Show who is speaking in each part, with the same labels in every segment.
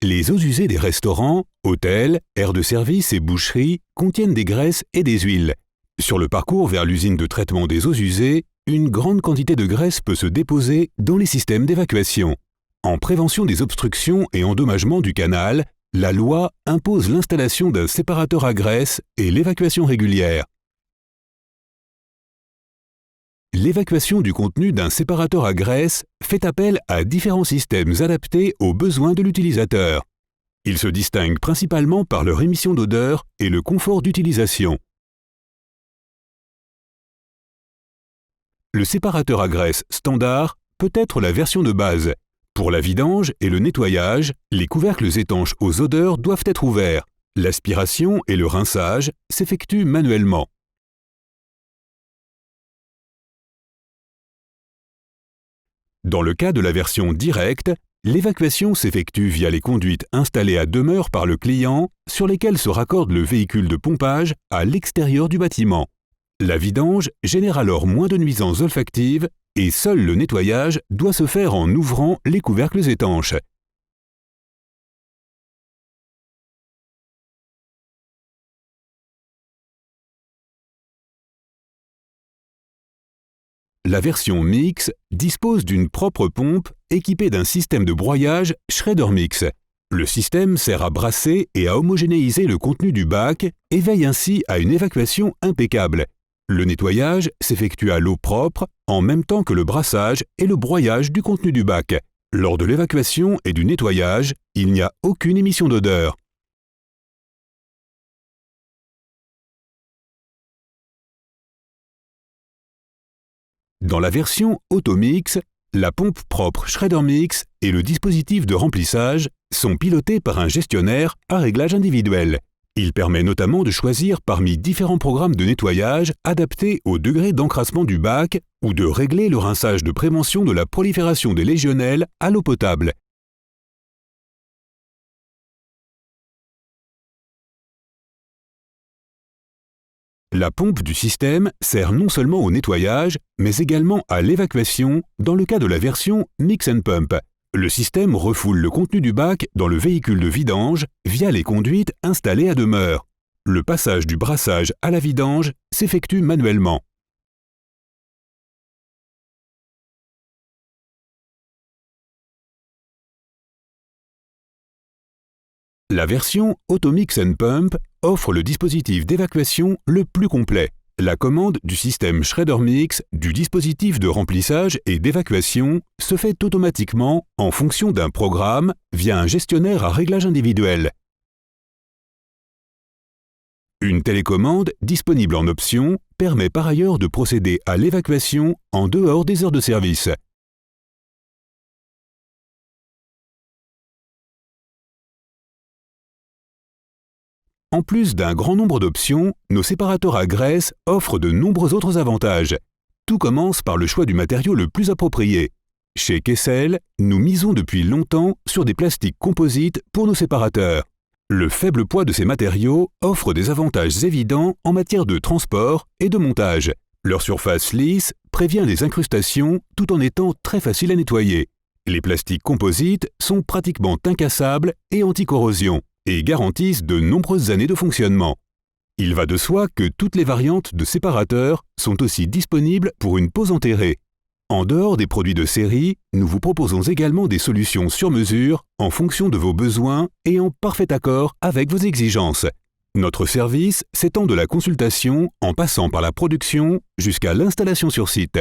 Speaker 1: Les eaux usées des restaurants, hôtels, aires de service et boucheries contiennent des graisses et des huiles. Sur le parcours vers l'usine de traitement des eaux usées, une grande quantité de graisse peut se déposer dans les systèmes d'évacuation. En prévention des obstructions et endommagements du canal, la loi impose l'installation d'un séparateur à graisse et l'évacuation régulière. L'évacuation du contenu d'un séparateur à graisse fait appel à différents systèmes adaptés aux besoins de l'utilisateur. Ils se distinguent principalement par leur émission d'odeur et le confort d'utilisation. Le séparateur à graisse standard peut être la version de base. Pour la vidange et le nettoyage, les couvercles étanches aux odeurs doivent être ouverts. L'aspiration et le rinçage s'effectuent manuellement. Dans le cas de la version directe, l'évacuation s'effectue via les conduites installées à demeure par le client sur lesquelles se raccorde le véhicule de pompage à l'extérieur du bâtiment. La vidange génère alors moins de nuisances olfactives et seul le nettoyage doit se faire en ouvrant les couvercles étanches. La version Mix dispose d'une propre pompe équipée d'un système de broyage Shredder Mix. Le système sert à brasser et à homogénéiser le contenu du bac et veille ainsi à une évacuation impeccable. Le nettoyage s'effectue à l'eau propre en même temps que le brassage et le broyage du contenu du bac. Lors de l'évacuation et du nettoyage, il n'y a aucune émission d'odeur. Dans la version Automix, la pompe propre Shredder Mix et le dispositif de remplissage sont pilotés par un gestionnaire à réglage individuel. Il permet notamment de choisir parmi différents programmes de nettoyage adaptés au degré d'encrassement du bac ou de régler le rinçage de prévention de la prolifération des légionnelles à l'eau potable. La pompe du système sert non seulement au nettoyage, mais également à l'évacuation dans le cas de la version Mix & Pump. Le système refoule le contenu du bac dans le véhicule de vidange via les conduites installées à demeure. Le passage du brassage à la vidange s'effectue manuellement. La version Automix & Pump offre le dispositif d'évacuation le plus complet. La commande du système Shredder Mix du dispositif de remplissage et d'évacuation se fait automatiquement en fonction d'un programme via un gestionnaire à réglage individuel. Une télécommande disponible en option permet par ailleurs de procéder à l'évacuation en dehors des heures de service. En plus d'un grand nombre d'options, nos séparateurs à graisse offrent de nombreux autres avantages. Tout commence par le choix du matériau le plus approprié. Chez Kessel, nous misons depuis longtemps sur des plastiques composites pour nos séparateurs. Le faible poids de ces matériaux offre des avantages évidents en matière de transport et de montage. Leur surface lisse prévient les incrustations tout en étant très facile à nettoyer. Les plastiques composites sont pratiquement incassables et anti-corrosion et garantissent de nombreuses années de fonctionnement. Il va de soi que toutes les variantes de séparateurs sont aussi disponibles pour une pose enterrée. En dehors des produits de série, nous vous proposons également des solutions sur mesure en fonction de vos besoins et en parfait accord avec vos exigences. Notre service s'étend de la consultation en passant par la production jusqu'à l'installation sur site.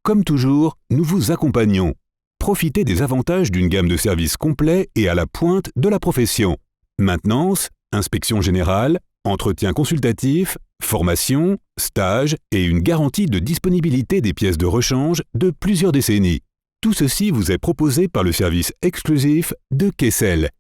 Speaker 1: Comme toujours, nous vous accompagnons. Profitez des avantages d'une gamme de services complets et à la pointe de la profession. Maintenance, inspection générale, entretien consultatif, formation, stage et une garantie de disponibilité des pièces de rechange de plusieurs décennies. Tout ceci vous est proposé par le service exclusif de Kessel.